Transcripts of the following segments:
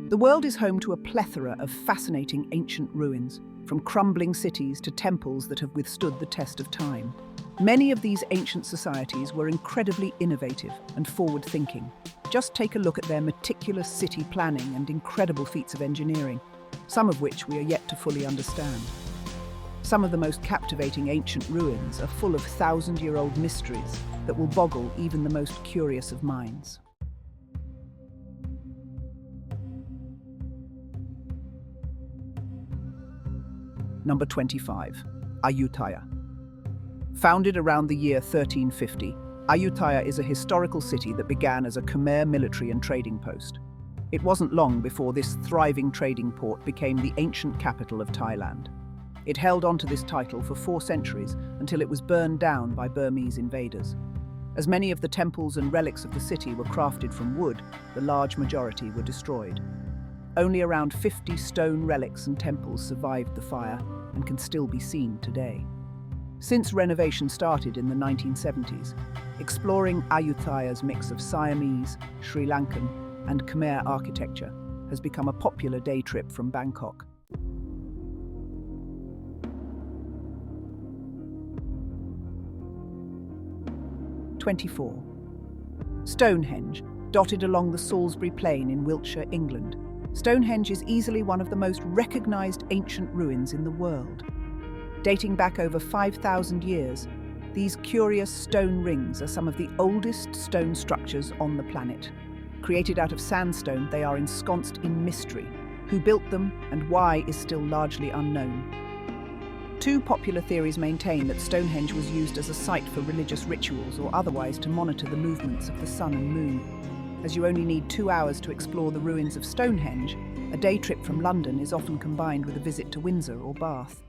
The world is home to a plethora of fascinating ancient ruins, from crumbling cities to temples that have withstood the test of time. Many of these ancient societies were incredibly innovative and forward-thinking. Just take a look at their meticulous city planning and incredible feats of engineering, some of which we are yet to fully understand. Some of the most captivating ancient ruins are full of thousand-year-old mysteries that will boggle even the most curious of minds. Number 25. Ayutthaya. Founded around the year 1350, Ayutthaya is a historical city that began as a Khmer military and trading post. It wasn't long before this thriving trading port became the ancient capital of Thailand. It held on to this title for 4 centuries until it was burned down by Burmese invaders. As many of the temples and relics of the city were crafted from wood, the large majority were destroyed. Only around 50 stone relics and temples survived the fire and can still be seen today. Since renovation started in the 1970s, exploring Ayutthaya's mix of Siamese, Sri Lankan, and Khmer architecture has become a popular day trip from Bangkok. Stonehenge, dotted along the Salisbury Plain in Wiltshire, England. Stonehenge is easily one of the most recognised ancient ruins in the world. Dating back over 5,000 years, these curious stone rings are some of the oldest stone structures on the planet. Created out of sandstone, they are ensconced in mystery. Who built them and why is still largely unknown. 2 popular theories maintain that Stonehenge was used as a site for religious rituals or otherwise to monitor the movements of the sun and moon. As you only need 2 hours to explore the ruins of Stonehenge, a day trip from London is often combined with a visit to Windsor or Bath.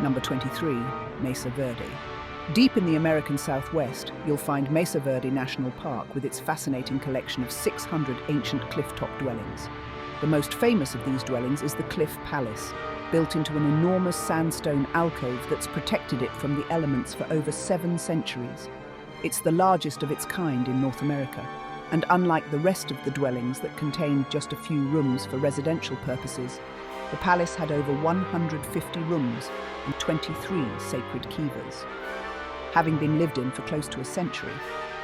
Number 23, Mesa Verde. Deep in the American Southwest, you'll find Mesa Verde National Park with its fascinating collection of 600 ancient cliff-top dwellings. The most famous of these dwellings is the Cliff Palace, built into an enormous sandstone alcove that's protected it from the elements for over 7 centuries. It's the largest of its kind in North America, and unlike the rest of the dwellings that contained just a few rooms for residential purposes, the palace had over 150 rooms and 23 sacred kivas. Having been lived in for close to a century,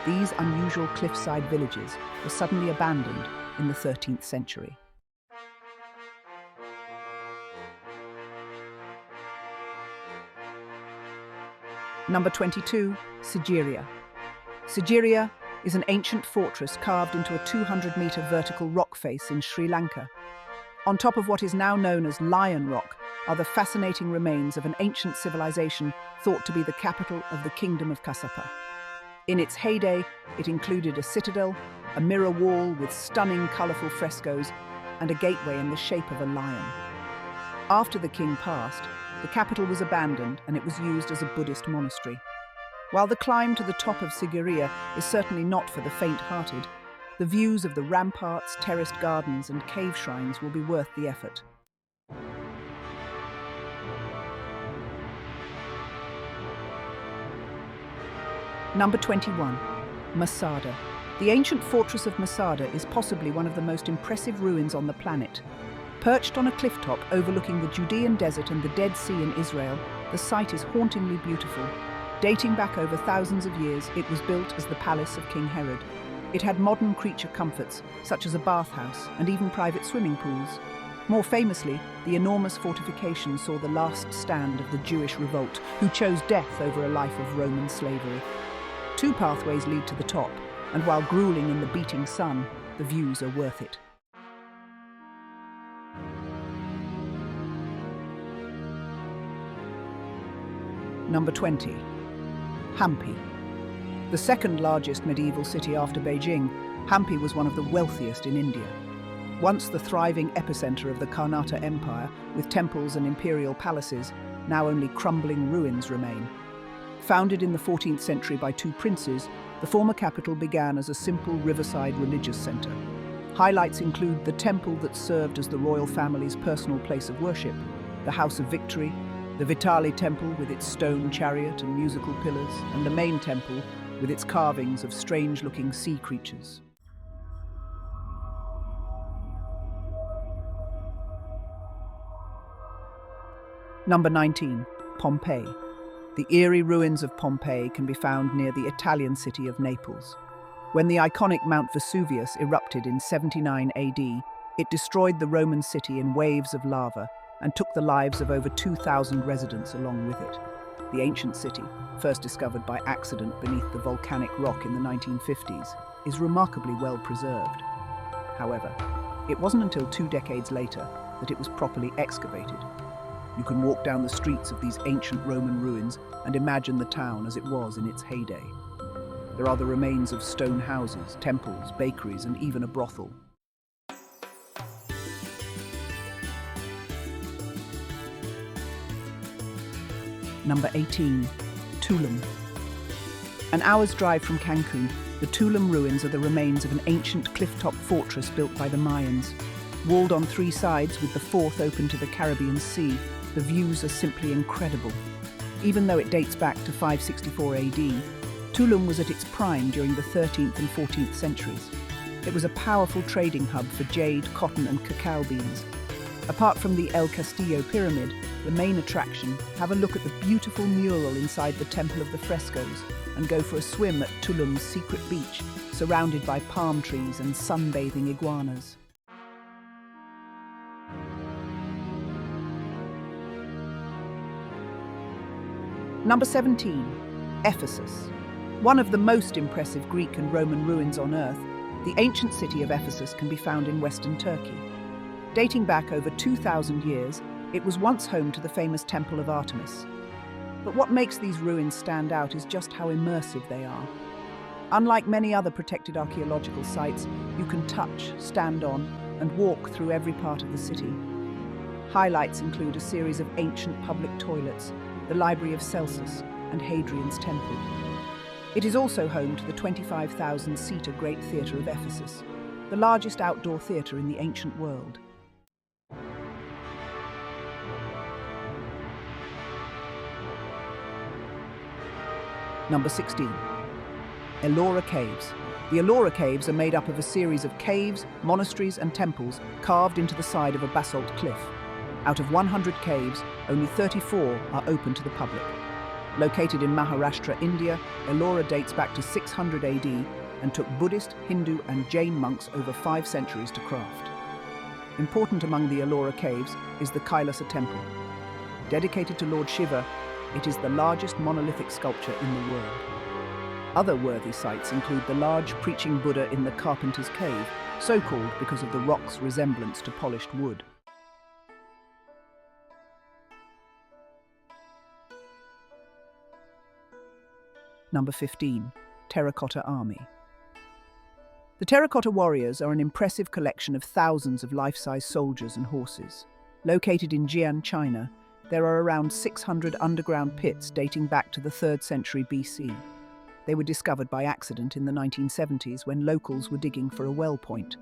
these unusual cliffside villages were suddenly abandoned in the 13th century. Number 22, Sigiriya. Sigiriya is an ancient fortress carved into a 200-meter vertical rock face in Sri Lanka. On top of what is now known as Lion Rock are the fascinating remains of an ancient civilization thought to be the capital of the Kingdom of Kassapa. In its heyday, it included a citadel, a mirror wall with stunning, colourful frescoes, and a gateway in the shape of a lion. After the king passed, the capital was abandoned and it was used as a Buddhist monastery. While the climb to the top of Sigiriya is certainly not for the faint-hearted, the views of the ramparts, terraced gardens, and cave shrines will be worth the effort. Number 21, Masada. The ancient fortress of Masada is possibly one of the most impressive ruins on the planet. Perched on a clifftop overlooking the Judean desert and the Dead Sea in Israel, the site is hauntingly beautiful. Dating back over thousands of years, it was built as the palace of King Herod. It had modern creature comforts, such as a bathhouse and even private swimming pools. More famously, the enormous fortification saw the last stand of the Jewish revolt, who chose death over a life of Roman slavery. 2 pathways lead to the top, and while grueling in the beating sun, the views are worth it. Number 20, Hampi. The second largest medieval city after Beijing, Hampi was one of the wealthiest in India. Once the thriving epicenter of the Karnak Empire, with temples and imperial palaces, now only crumbling ruins remain. Founded in the 14th century by 2 princes, the former capital began as a simple riverside religious center. Highlights include the temple that served as the royal family's personal place of worship, the House of Victory, The Vitali temple with its stone chariot and musical pillars, and the main temple with its carvings of strange-looking sea creatures. Number 19. Pompeii. The eerie ruins of Pompeii can be found near the Italian city of Naples. When the iconic Mount Vesuvius erupted in 79 AD, it destroyed the Roman city in waves of lava and took the lives of over 2,000 residents along with it. The ancient city, first discovered by accident beneath the volcanic rock in the 1950s, is remarkably well preserved. However, it wasn't until 2 decades later that it was properly excavated. You can walk down the streets of these ancient Roman ruins and imagine the town as it was in its heyday. There are the remains of stone houses, temples, bakeries, and even a brothel. Number 18. Tulum. An hour's drive from Cancun, the Tulum ruins are the remains of an ancient cliff-top fortress built by the Mayans. Walled on 3 sides with the 4th open to the Caribbean Sea, the views are simply incredible. Even though it dates back to 564 AD, Tulum was at its prime during the 13th and 14th centuries. It was a powerful trading hub for jade, cotton and cacao beans. Apart from the El Castillo Pyramid, the main attraction, have a look at the beautiful mural inside the Temple of the Frescoes and go for a swim at Tulum's secret beach, surrounded by palm trees and sunbathing iguanas. Number 17. Ephesus. One of the most impressive Greek and Roman ruins on Earth, the ancient city of Ephesus can be found in western Turkey. Dating back over 2,000 years, it was once home to the famous Temple of Artemis. But what makes these ruins stand out is just how immersive they are. Unlike many other protected archaeological sites, you can touch, stand on, and walk through every part of the city. Highlights include a series of ancient public toilets, the Library of Celsus, and Hadrian's Temple. It is also home to the 25,000-seater Great Theatre of Ephesus, the largest outdoor theatre in the ancient world. Number 16. Ellora Caves. The Ellora Caves are made up of a series of caves, monasteries and temples carved into the side of a basalt cliff. Out of 100 caves, only 34 are open to the public. Located in Maharashtra, India, Ellora dates back to 600 AD and took Buddhist, Hindu and Jain monks over 5 centuries to craft. Important among the Ellora caves is the Kailasa temple. Dedicated to Lord Shiva, it is the largest monolithic sculpture in the world. Other worthy sites include the large preaching Buddha in the Carpenter's Cave, so called because of the rock's resemblance to polished wood. Number 15. Terracotta Army. The Terracotta Warriors are an impressive collection of thousands of life-size soldiers and horses. Located in Jian, China, there are around 600 underground pits dating back to the 3rd century BC. They were discovered by accident in the 1970s when locals were digging for a well point.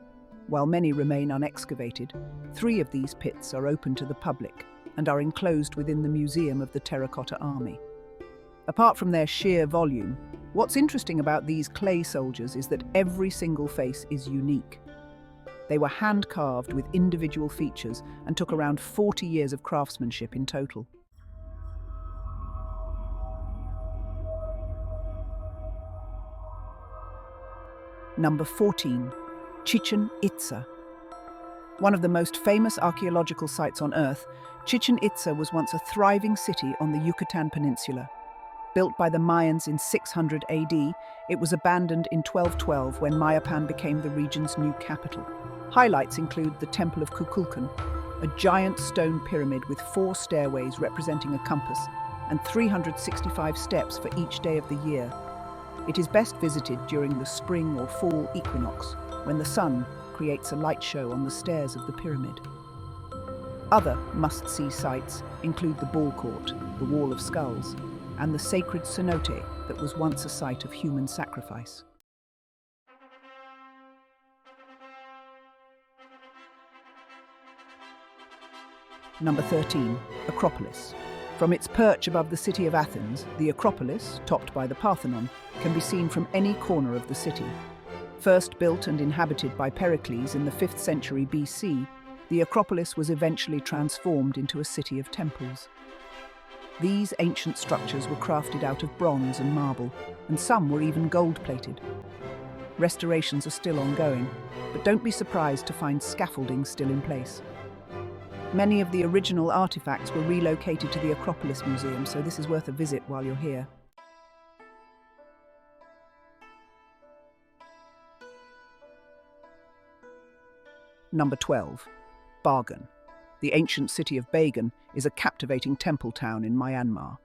While many remain unexcavated, 3 of these pits are open to the public and are enclosed within the Museum of the Terracotta Army. Apart from their sheer volume, what's interesting about these clay soldiers is that every single face is unique. They were hand-carved with individual features and took around 40 years of craftsmanship in total. Number 14. Chichen Itza. One of the most famous archaeological sites on Earth, Chichen Itza was once a thriving city on the Yucatan Peninsula. Built by the Mayans in 600 AD, it was abandoned in 1212 when Mayapan became the region's new capital. Highlights include the Temple of Kukulkan, a giant stone pyramid with 4 stairways representing a compass, and 365 steps for each day of the year. It is best visited during the spring or fall equinox, when the sun creates a light show on the stairs of the pyramid. Other must-see sites include the Ball Court, the Wall of Skulls, and the sacred cenote that was once a site of human sacrifice. Number 13. Acropolis. From its perch above the city of Athens, the Acropolis, topped by the Parthenon, can be seen from any corner of the city. First built and inhabited by Pericles in the 5th century BC, the Acropolis was eventually transformed into a city of temples. These ancient structures were crafted out of bronze and marble, and some were even gold-plated. Restorations are still ongoing, but don't be surprised to find scaffolding still in place. Many of the original artifacts were relocated to the Acropolis Museum, so this is worth a visit while you're here. Number 12. Bagan. The ancient city of Bagan is a captivating temple town in Myanmar.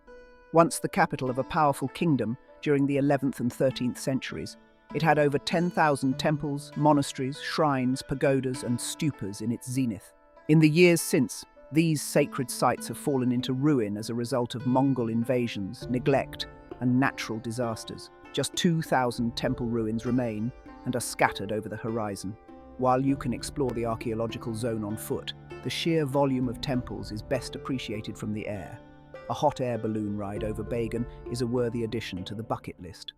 Once the capital of a powerful kingdom during the 11th and 13th centuries, it had over 10,000 temples, monasteries, shrines, pagodas, and stupas in its zenith. In the years since, these sacred sites have fallen into ruin as a result of Mongol invasions, neglect, and natural disasters. Just 2,000 temple ruins remain and are scattered over the horizon. While you can explore the archaeological zone on foot, the sheer volume of temples is best appreciated from the air. A hot air balloon ride over Bagan is a worthy addition to the bucket list.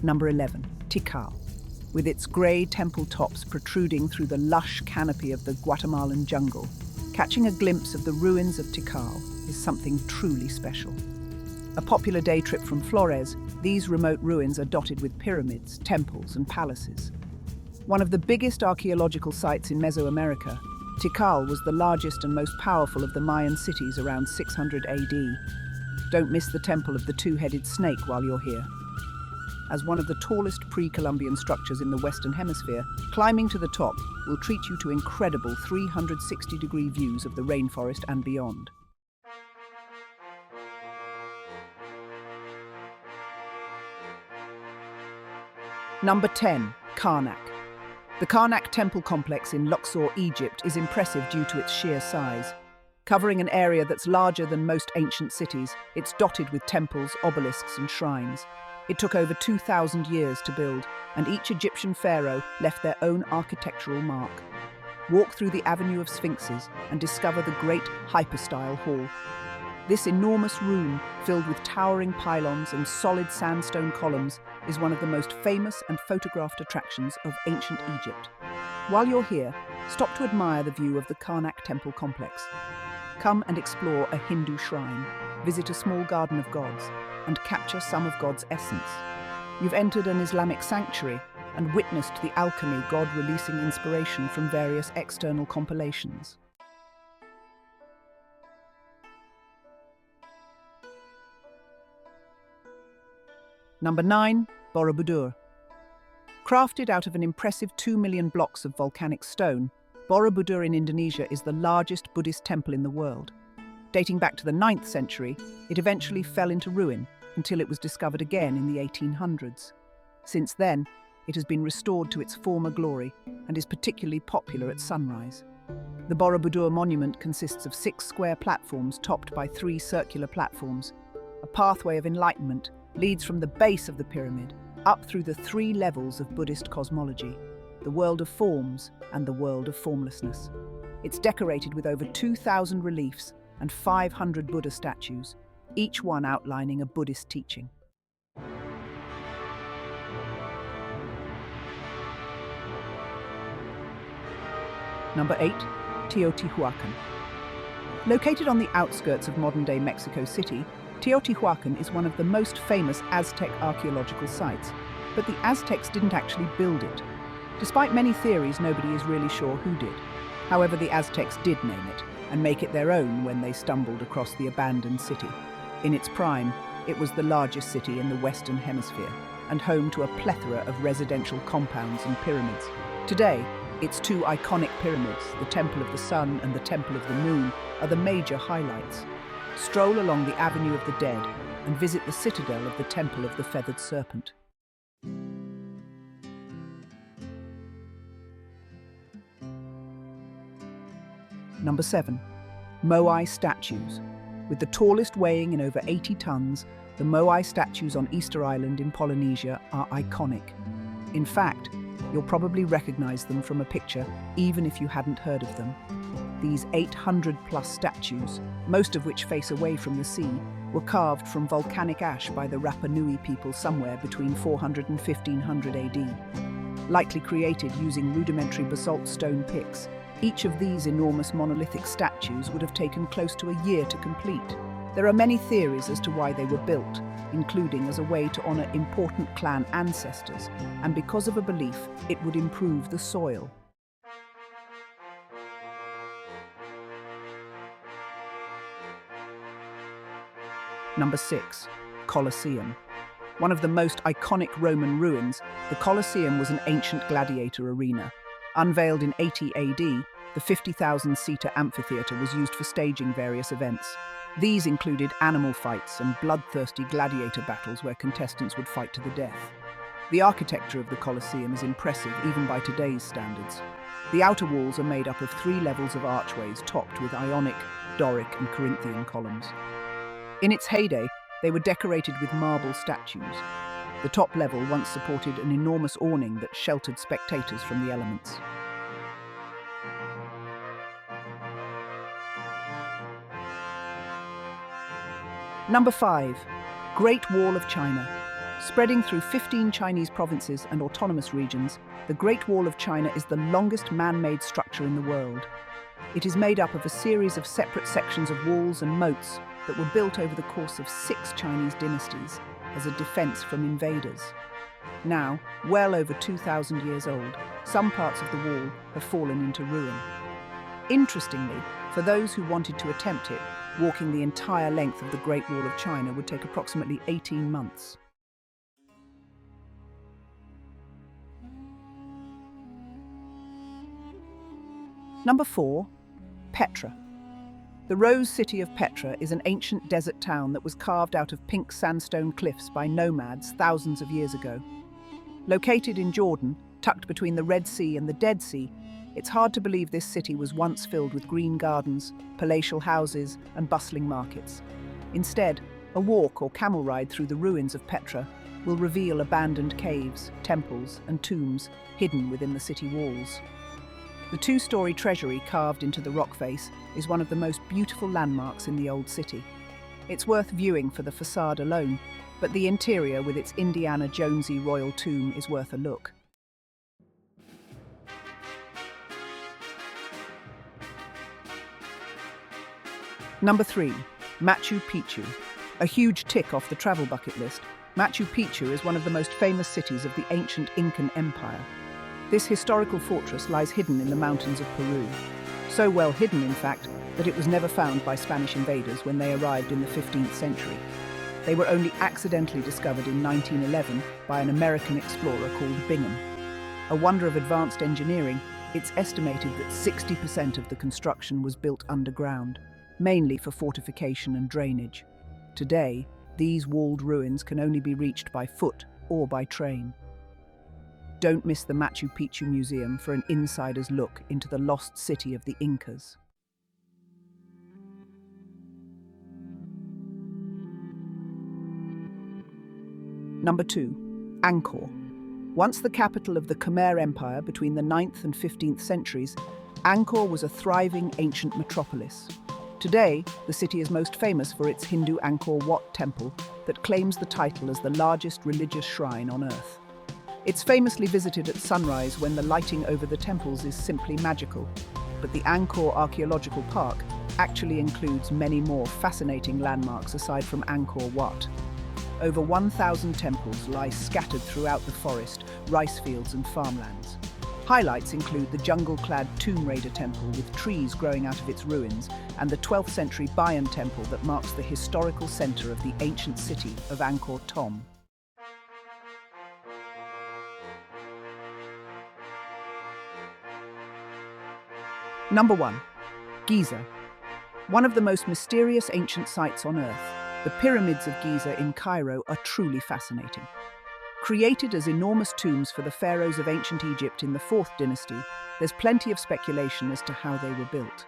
Number 11. Tikal. With its grey temple tops protruding through the lush canopy of the Guatemalan jungle, catching a glimpse of the ruins of Tikal is something truly special. A popular day trip from Flores, these remote ruins are dotted with pyramids, temples, and palaces. One of the biggest archaeological sites in Mesoamerica, Tikal was the largest and most powerful of the Mayan cities around 600 AD. Don't miss the Temple of the Two-Headed Snake while you're here. As one of the tallest pre-Columbian structures in the Western Hemisphere, climbing to the top will treat you to incredible 360-degree views of the rainforest and beyond. Number 10. Karnak. The Karnak temple complex in Luxor, Egypt is impressive due to its sheer size. Covering an area that's larger than most ancient cities, it's dotted with temples, obelisks, and shrines. It took over 2,000 years to build, and each Egyptian pharaoh left their own architectural mark. Walk through the Avenue of Sphinxes and discover the great hypostyle hall. This enormous room, filled with towering pylons and solid sandstone columns, is one of the most famous and photographed attractions of ancient Egypt. While you're here, stop to admire the view of the Karnak temple complex. Come and explore a Hindu shrine, visit a small garden of gods, and capture some of God's essence. You've entered an Islamic sanctuary and witnessed the alchemy, God releasing inspiration from various external compilations. Number 9. Borobudur. Crafted out of an impressive 2 million blocks of volcanic stone, Borobudur in Indonesia is the largest Buddhist temple in the world. Dating back to the 9th century, it eventually fell into ruin until it was discovered again in the 1800s. Since then, it has been restored to its former glory and is particularly popular at sunrise. The Borobudur monument consists of 6 square platforms topped by 3 circular platforms. A pathway of enlightenment leads from the base of the pyramid up through the 3 levels of Buddhist cosmology, the world of forms and the world of formlessness. It's decorated with over 2,000 reliefs and 500 Buddha statues, each one outlining a Buddhist teaching. Number 8. Teotihuacan. Located on the outskirts of modern-day Mexico City, Teotihuacan is one of the most famous Aztec archaeological sites, but the Aztecs didn't actually build it. Despite many theories, nobody is really sure who did. However, the Aztecs did name it and make it their own when they stumbled across the abandoned city. In its prime, it was the largest city in the Western Hemisphere and home to a plethora of residential compounds and pyramids. Today, its 2 iconic pyramids, the Temple of the Sun and the Temple of the Moon, are the major highlights. Stroll along the Avenue of the Dead and visit the citadel of the Temple of the Feathered Serpent. Number 7. Moai statues. With the tallest weighing in over 80 tons, the Moai statues on Easter Island in Polynesia are iconic. In fact, You'll probably recognize them from a picture, even if you hadn't heard of them. These 800-plus statues, most of which face away from the sea, were carved from volcanic ash by the Rapa Nui people somewhere between 400 and 1500 AD. Likely created using rudimentary basalt stone picks, each of these enormous monolithic statues would have taken close to a year to complete. There are many theories as to why they were built, including as a way to honor important clan ancestors, and because of a belief it would improve the soil. Number 6. Colosseum. One of the most iconic Roman ruins, the Colosseum was an ancient gladiator arena. Unveiled in 80 AD, the 50,000-seater amphitheater was used for staging various events. These included animal fights and bloodthirsty gladiator battles where contestants would fight to the death. The architecture of the Colosseum is impressive even by today's standards. The outer walls are made up of 3 levels of archways topped with Ionic, Doric and Corinthian columns. In its heyday, they were decorated with marble statues. The top level once supported an enormous awning that sheltered spectators from the elements. Number 5. Great Wall of China. Spreading through 15 Chinese provinces and autonomous regions, the Great Wall of China is the longest man-made structure in the world. It is made up of a series of separate sections of walls and moats that were built over the course of 6 Chinese dynasties as a defense from invaders. Now, well over 2,000 years old, some parts of the wall have fallen into ruin. Interestingly, for those who wanted to attempt it, walking the entire length of the Great Wall of China would take approximately 18 months. Number 4. Petra. The Rose City of Petra is an ancient desert town that was carved out of pink sandstone cliffs by nomads thousands of years ago. Located in Jordan, tucked between the Red Sea and the Dead Sea, it's hard to believe this city was once filled with green gardens, palatial houses, and bustling markets. Instead, a walk or camel ride through the ruins of Petra will reveal abandoned caves, temples, and tombs hidden within the city walls. The 2-story treasury carved into the rock face is one of the most beautiful landmarks in the old city. It's worth viewing for the facade alone, but the interior with its Indiana Jonesy royal tomb is worth a look. Number 3. Machu Picchu. A huge tick off the travel bucket list, Machu Picchu is one of the most famous cities of the ancient Incan Empire. This historical fortress lies hidden in the mountains of Peru. So well hidden, in fact, that it was never found by Spanish invaders when they arrived in the 15th century. They were only accidentally discovered in 1911 by an American explorer called Bingham. A wonder of advanced engineering, it's estimated that 60% of the construction was built underground, mainly for fortification and drainage. Today, these walled ruins can only be reached by foot or by train. Don't miss the Machu Picchu Museum for an insider's look into the lost city of the Incas. Number 2. Angkor. Once the capital of the Khmer Empire between the 9th and 15th centuries, Angkor was a thriving ancient metropolis. Today, the city is most famous for its Hindu Angkor Wat temple that claims the title as the largest religious shrine on earth. It's famously visited at sunrise when the lighting over the temples is simply magical, but the Angkor Archaeological Park actually includes many more fascinating landmarks aside from Angkor Wat. Over 1,000 temples lie scattered throughout the forest, rice fields and farmlands. Highlights include the jungle-clad Tomb Raider temple with trees growing out of its ruins, and the 12th century Bagan temple that marks the historical center of the ancient city of Angkor Thom. Number 1. Giza. One of the most mysterious ancient sites on Earth, the Pyramids of Giza in Cairo are truly fascinating. Created as enormous tombs for the pharaohs of ancient Egypt in the 4th dynasty, there's plenty of speculation as to how they were built.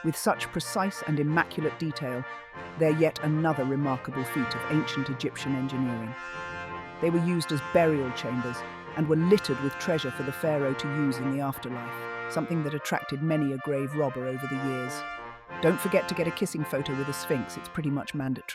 With such precise and immaculate detail, they're yet another remarkable feat of ancient Egyptian engineering. They were used as burial chambers, and were littered with treasure for the pharaoh to use in the afterlife, something that attracted many a grave robber over the years. Don't forget to get a kissing photo with the Sphinx, it's pretty much mandatory.